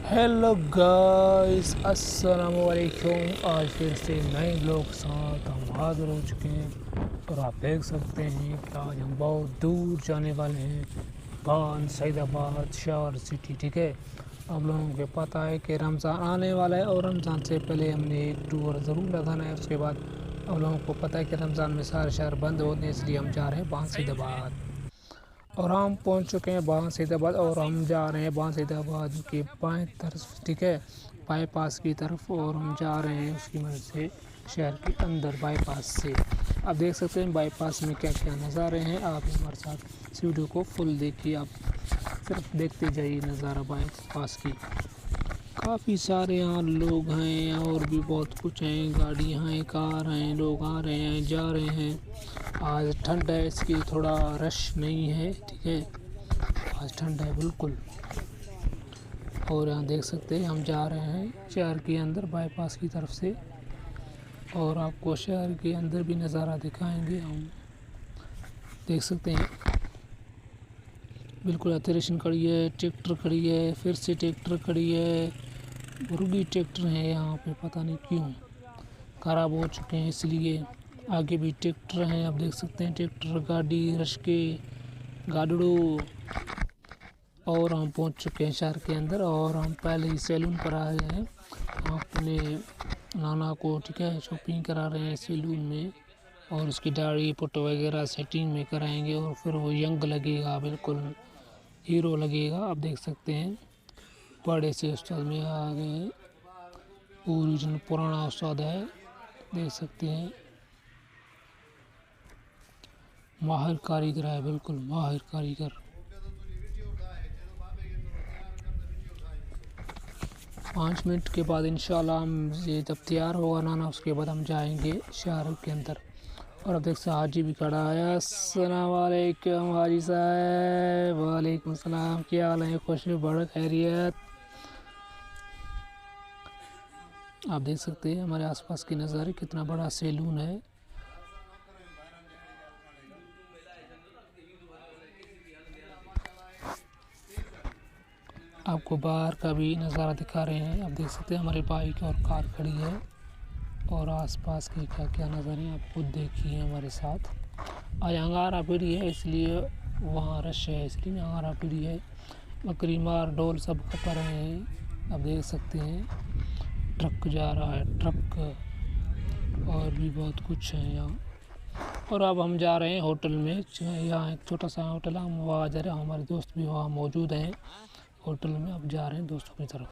Hello guys, अस्सलामु अलैकुम। आज फिर से नए ब्लॉग के साथ हम हाजिर हो चुके हैं और आप देख सकते हैं कि आज हम बहुत दूर जाने वाले हैं, बान सईदाबाद शहर सिटी। ठीक है, आप लोगों को पता है कि रमज़ान आने वाला है और रमज़ान से पहले हमने एक टूर ज़रूर लगाना है। उसके बाद आप लोगों को पता है कि रमज़ान में सारे शहर बंद होते हैं, इसलिए हम जा रहे हैं बान सईदाबाद। और हम पहुंच चुके हैं बान सईदाबाद और हम जा रहे हैं बान सईदाबाद के बाएं तरफ, ठीक है, बाईपास की तरफ। और हम जा रहे हैं उसकी मदद से शहर के अंदर बाईपास से। आप देख सकते हैं बाईपास में क्या क्या नज़ारे हैं। आप हमारे साथ इस वीडियो को फुल देखिए, आप सिर्फ देखते जाइए नज़ारा बाईपास की। काफ़ी सारे यहाँ लोग हैं और भी बहुत कुछ हैं, गाड़ियाँ हैं, कार हैं, लोग आ रहे हैं जा रहे हैं। आज ठंड है, इसकी थोड़ा रश नहीं है, ठीक है, आज ठंड है बिल्कुल। और यहाँ देख सकते हैं हम जा रहे हैं शहर के अंदर बाईपास की तरफ से, और आपको शहर के अंदर भी नज़ारा दिखाएंगे हम। देख सकते हैं बिल्कुल अथेरेशन खड़ी है, ट्रैक्टर खड़ी है, फिर से ट्रैक्टर खड़ी है, मुर्गी ट्रैक्टर है यहाँ पे, पता नहीं क्यों ख़राब हो चुके हैं इसलिए। आगे भी ट्रैक्टर हैं, आप देख सकते हैं ट्रैक्टर, गाड़ी, रश्के, गाड़ू। और हम पहुंच चुके हैं शहर के अंदर और हम पहले ही सैलून पर आए हैं अपने नाना को, ठीक है, शॉपिंग करा रहे हैं सैलून में। और उसकी दाढ़ी फोटो वगैरह सेटिंग में कराएंगे और फिर वो यंग लगेगा, बिल्कुल हीरो लगेगा। आप देख सकते हैं बड़े से उस्ताद में आ गए, ओरिजिनल पुराना उस्ताद है, देख सकते हैं माहिर कारीगर है, बिल्कुल माहिर कारीगर। 5 मिनट के बाद इंशाल्लाह हम ये जब तैयार होगा नाना, उसके बाद हम जाएंगे शहर के अंदर। और अब देख हाजी भी खड़ा है। अस्सलाम वालेकुम हाजी साहब। वालेकुम सलाम, क्या हाल है? खुश बड़ खैरियत। आप देख सकते हैं हमारे आसपास के नज़ारे, कितना बड़ा सैलून है। आपको बाहर का भी नज़ारा दिखा रहे हैं। आप देख सकते हैं हमारी बाइक और कार खड़ी है और आसपास के क्या क्या नज़ारे आप खुद देखिए हमारे साथ। आज अंगारा पीढ़ी है इसलिए वहाँ रश है, इसलिए अंगारा पीढ़ी है। बकरी मार ढोल सब खपा रहे हैं, आप देख सकते हैं ट्रक जा रहा है, ट्रक और भी बहुत कुछ है यहाँ। और अब हम जा रहे हैं होटल में, यहाँ एक छोटा सा होटल है, हम वहाँ जा रहे हैं, हमारे दोस्त भी वहाँ मौजूद हैं होटल में। अब जा रहे हैं दोस्तों की तरफ।